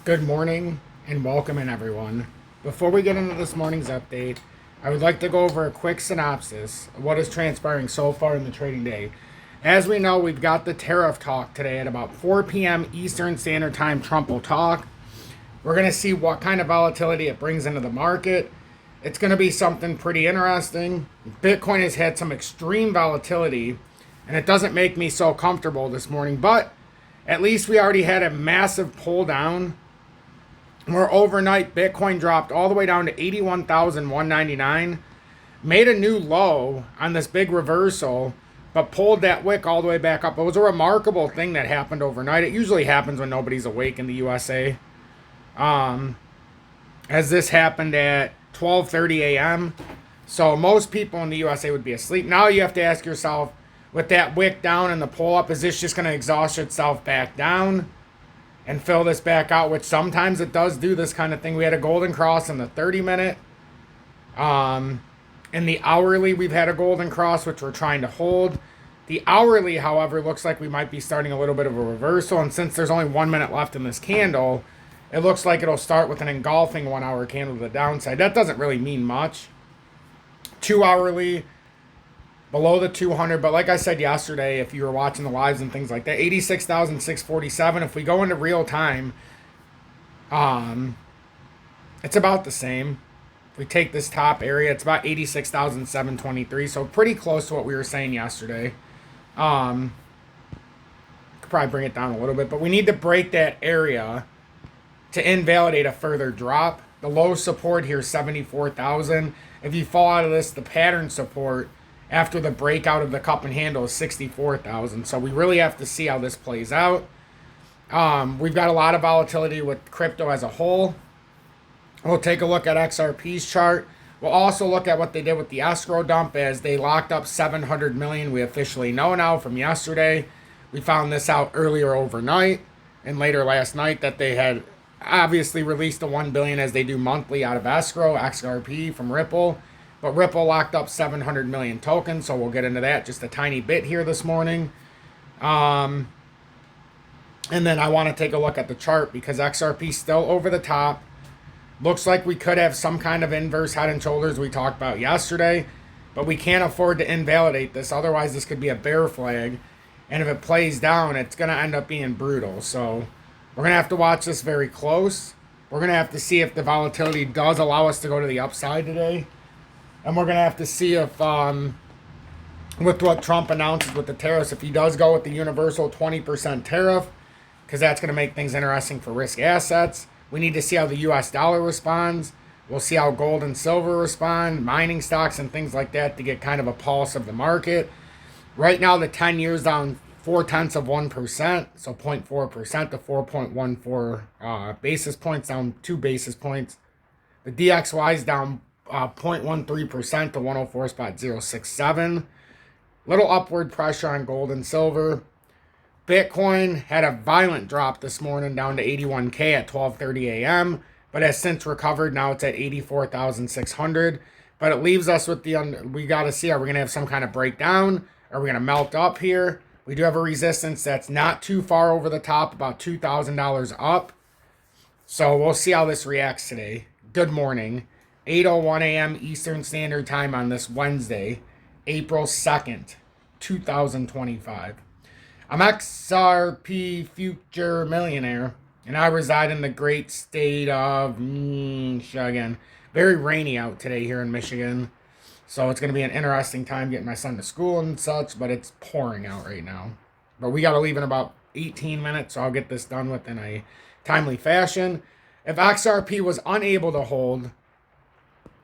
Good morning and welcome in, everyone. Before we get into this morning's update, I would like to go over a quick synopsis of what is transpiring so far in the trading day. As we know, we've got the tariff talk today at about 4 p.m. Eastern Standard Time. Trump will talk. We're going to see what kind of volatility it brings into the market. It's going to be something pretty interesting. Bitcoin has had some extreme volatility, and it doesn't make me so comfortable this morning, but at least we already had a massive pull down where overnight Bitcoin dropped all the way down to 81,199, made a new low on this big reversal, but pulled that wick all the way back up. It was a remarkable thing that happened overnight. It usually happens when nobody's awake in the USA. As this happened at 12:30 a.m. So most people in the USA would be asleep. Now you have to ask yourself, with that wick down and the pull up, is this just going to exhaust itself back down and fill this back out, which sometimes it does do this kind of thing. We had a golden cross in the 30-minute. In the hourly, we've had a golden cross, which we're trying to hold. The hourly, however, looks like we might be starting a little bit of a reversal. And since there's only 1 minute left in this candle, it looks like it'll start with an engulfing 1 hour candle to the downside. That doesn't really mean much. 2 hourly, below the 200, but like I said yesterday, if you were watching the lives and things like that, 86,647. If we go into real time, it's about the same. If we take this top area, it's about 86,723, so pretty close to what we were saying yesterday. Could probably bring it down a little bit, but we need to break that area to invalidate a further drop. The low support here is 74,000. If you fall out of this, the pattern support after the breakout of the cup and handle is 64,000. So we really have to see how this plays out. We've got a lot of volatility with crypto as a whole. We'll take a look at XRP's chart. We'll also look at what they did with the escrow dump as they locked up 700 million. We officially know now from yesterday. We found this out earlier overnight and later last night that they had obviously released the 1 billion as they do monthly out of escrow, XRP from Ripple. But Ripple locked up 700 million tokens, so we'll get into that just a tiny bit here this morning. And then I want to take a look at the chart because XRP is still over the top. Looks like we could have some kind of inverse head and shoulders we talked about yesterday, but we can't afford to invalidate this. Otherwise, this could be a bear flag. And if it plays down, it's going to end up being brutal. So we're going to have to watch this very close. We're going to have to see if the volatility does allow us to go to the upside today. And we're going to have to see if, with what Trump announces with the tariffs, if he does go with the universal 20% tariff, because that's going to make things interesting for risk assets. We need to see how the U.S. dollar responds. We'll see how gold and silver respond, mining stocks and things like that to get kind of a pulse of the market. Right now, the 10 years down 0.4%, so 0.4% to 4.14 basis points, down 2 basis points. The DXY is down 0.13% to 104.067. Little upward pressure on gold and silver. Bitcoin had a violent drop this morning down to 81K at 12:30 a.m., but has since recovered. Now it's at 84,600. But it leaves us with we got to see, are we going to have some kind of breakdown? Are we going to melt up here? We do have a resistance that's not too far over the top, about $2,000 up. So we'll see how this reacts today. Good morning. 8:01 a.m. Eastern Standard Time on this Wednesday, April 2nd, 2025. I'm XRP Future Millionaire, and I reside in the great state of Michigan. Very rainy out today here in Michigan, so it's going to be an interesting time getting my son to school and such, but it's pouring out right now. But we got to leave in about 18 minutes, so I'll get this done with in a timely fashion. If XRP was unable to hold,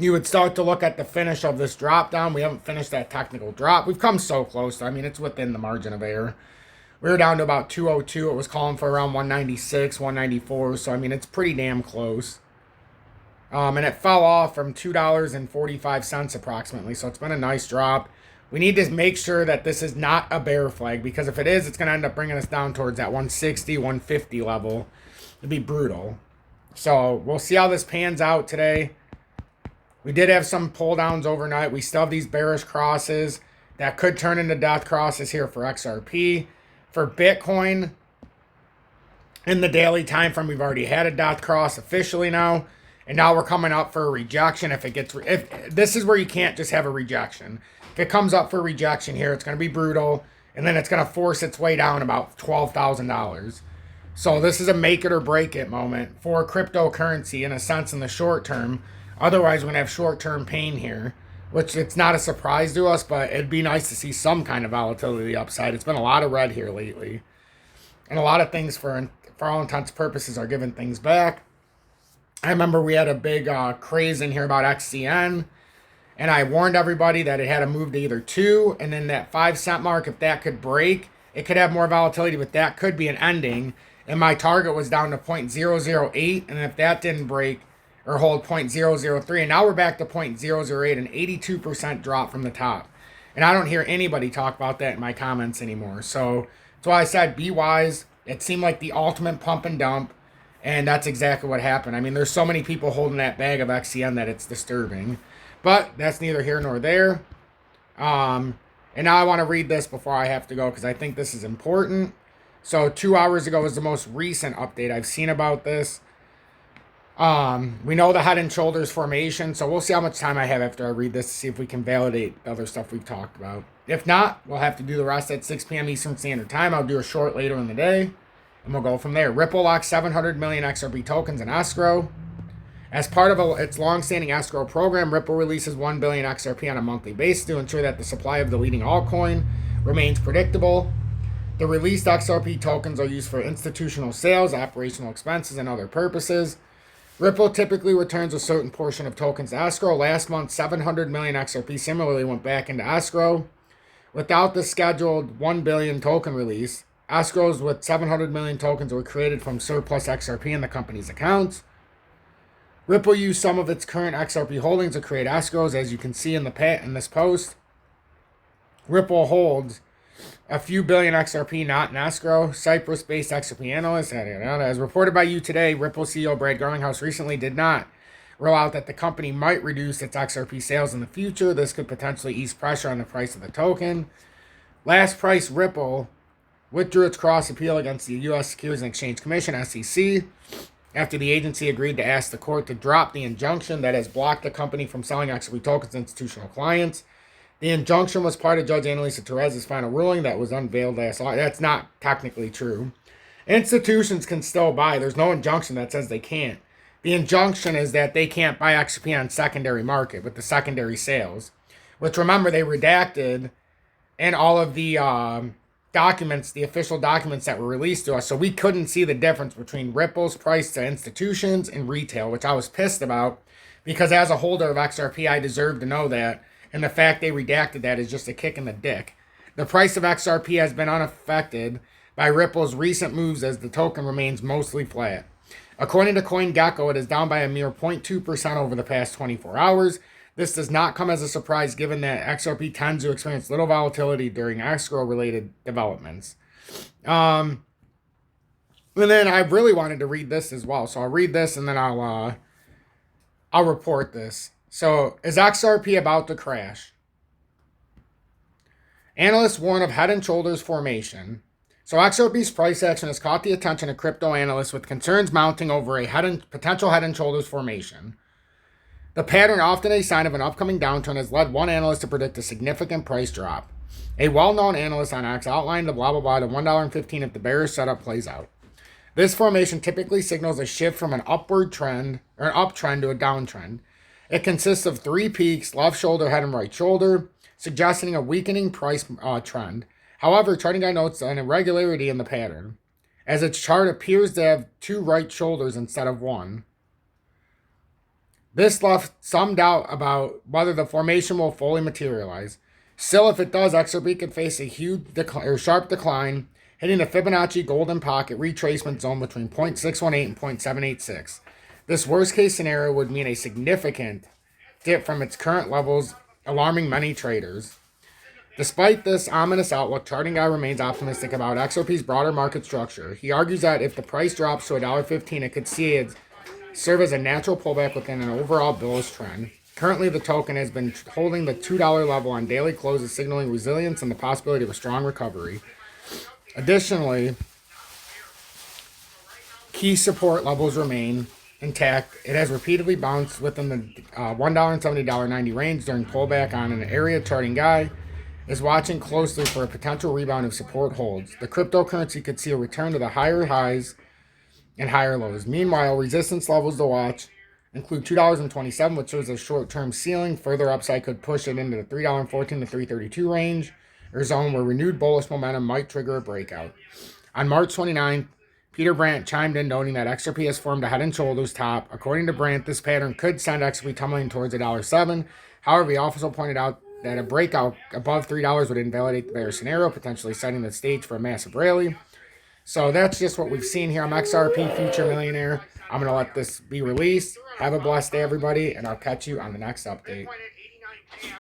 you would start to look at the finish of this drop down. We haven't finished that technical drop. We've come so close. I mean, it's within the margin of error. We were down to about 202. It was calling for around 196, 194. So, I mean, it's pretty damn close. And it fell off from $2.45 approximately. So, it's been a nice drop. We need to make sure that this is not a bear flag. Because if it is, it's going to end up bringing us down towards that 160, 150 level. It'd be brutal. So, we'll see how this pans out today. We did have some pull downs overnight. We still have these bearish crosses that could turn into death crosses here for XRP. For Bitcoin, in the daily time frame. We've already had a death cross officially now, and now we're coming up for a rejection. If this is where you can't just have a rejection. If it comes up for rejection here, it's going to be brutal, and then it's going to force its way down about $12,000. So this is a make it or break it moment for cryptocurrency in a sense in the short term. Otherwise, we're going to have short-term pain here, which it's not a surprise to us, but it'd be nice to see some kind of volatility upside. It's been a lot of red here lately. And a lot of things, for all intents and purposes, are giving things back. I remember we had a big craze in here about XCN, and I warned everybody that it had to move to either 2, and then that 5 cent mark, if that could break, it could have more volatility, but that could be an ending. And my target was down to 0.008, and if that didn't break, or hold 0.003, and now we're back to 0.008, an 82% drop from the top. And I don't hear anybody talk about that in my comments anymore. So that's why I said be wise. It seemed like the ultimate pump and dump, and that's exactly what happened. I mean, there's so many people holding that bag of XCN that it's disturbing. But that's neither here nor there. And now I want to read this before I have to go because I think this is important. So 2 hours ago was the most recent update I've seen about this. We know the head and shoulders formation, so we'll see how much time I have after I read this to see if we can validate the other stuff we've talked about. If not, we'll have to do the rest at 6 p.m. Eastern Standard Time. I'll do a short later in the day, and we'll go from there. Ripple locks 700 million XRP tokens in escrow. As part of its long-standing escrow program, Ripple releases 1 billion XRP on a monthly basis to ensure that the supply of the leading altcoin remains predictable. The released XRP tokens are used for institutional sales, operational expenses, and other purposes. Ripple typically returns a certain portion of tokens to escrow. Last month, 700 million XRP similarly went back into escrow. Without the scheduled 1 billion token release, escrows with 700 million tokens were created from surplus XRP in the company's accounts. Ripple used some of its current XRP holdings to create escrows, as you can see in this post. Ripple holds a few billion XRP not in escrow. Cyprus-based XRP analyst, as reported by You Today, Ripple CEO Brad Garlinghouse recently did not rule out that the company might reduce its XRP sales in the future. This could potentially ease pressure on the price of the token. Last price, Ripple withdrew its cross appeal against the U.S. Securities and Exchange Commission, SEC, after the agency agreed to ask the court to drop the injunction that has blocked the company from selling XRP tokens to institutional clients. The injunction was part of Judge Annalisa Perez's final ruling that was unveiled last August. That's not technically true. Institutions can still buy. There's no injunction that says they can't. The injunction is that they can't buy XRP on secondary market with the secondary sales, which, remember, they redacted in all of the documents, the official documents that were released to us. So we couldn't see the difference between Ripple's price to institutions and retail, which I was pissed about because as a holder of XRP, I deserve to know that. And the fact they redacted that is just a kick in the dick. The price of XRP has been unaffected by Ripple's recent moves as the token remains mostly flat. According to CoinGecko, it is down by a mere 0.2% over the past 24 hours. This does not come as a surprise given that XRP tends to experience little volatility during escrow-related developments. And then I really wanted to read this as well. So I'll read this and then I'll report this. So, is XRP about to crash? Analysts warn of head and shoulders formation. So XRP's price action has caught the attention of crypto analysts with concerns mounting over a potential head and shoulders formation. The pattern, often a sign of an upcoming downturn, has led one analyst to predict a significant price drop. A well-known analyst on X outlined the blah blah blah to $1.15 if the bearish setup plays out. This formation typically signals a shift from an upward trend or an uptrend to a downtrend. It consists of 3 peaks, left shoulder, head, and right shoulder, suggesting a weakening price trend. However, Charting Guy notes an irregularity in the pattern, as its chart appears to have 2 right shoulders instead of 1. This left some doubt about whether the formation will fully materialize. Still, if it does, XRP could face a huge sharp decline, hitting the Fibonacci golden pocket retracement zone between 0.618 and 0.786. This worst-case scenario would mean a significant dip from its current levels, alarming many traders. Despite this ominous outlook, Charting Guy remains optimistic about XRP's broader market structure. He argues that if the price drops to $1.15, it could serve as a natural pullback within an overall bullish trend. Currently, the token has been holding the $2 level on daily closes, signaling resilience and the possibility of a strong recovery. Additionally, Key support levels remain intact. It has repeatedly bounced within the $1.70 $1.90 range during pullback on an area. Charting guy is watching closely for a potential rebound if support holds. The cryptocurrency could see a return to the higher highs and higher lows. Meanwhile, resistance levels to watch include $2.27, which shows a short-term ceiling. Further upside could push it into the $3.14 to $3.32 range, or zone where renewed bullish momentum might trigger a breakout. On March 29th, Peter Brandt chimed in, noting that XRP has formed a head and shoulders top. According to Brandt, this pattern could send XRP tumbling towards $1.07. However, he also pointed out that a breakout above $3 would invalidate the bear scenario, potentially setting the stage for a massive rally. So that's just what we've seen here. I'm XRP Future Millionaire. I'm going to let this be released. Have a blessed day, everybody, and I'll catch you on the next update.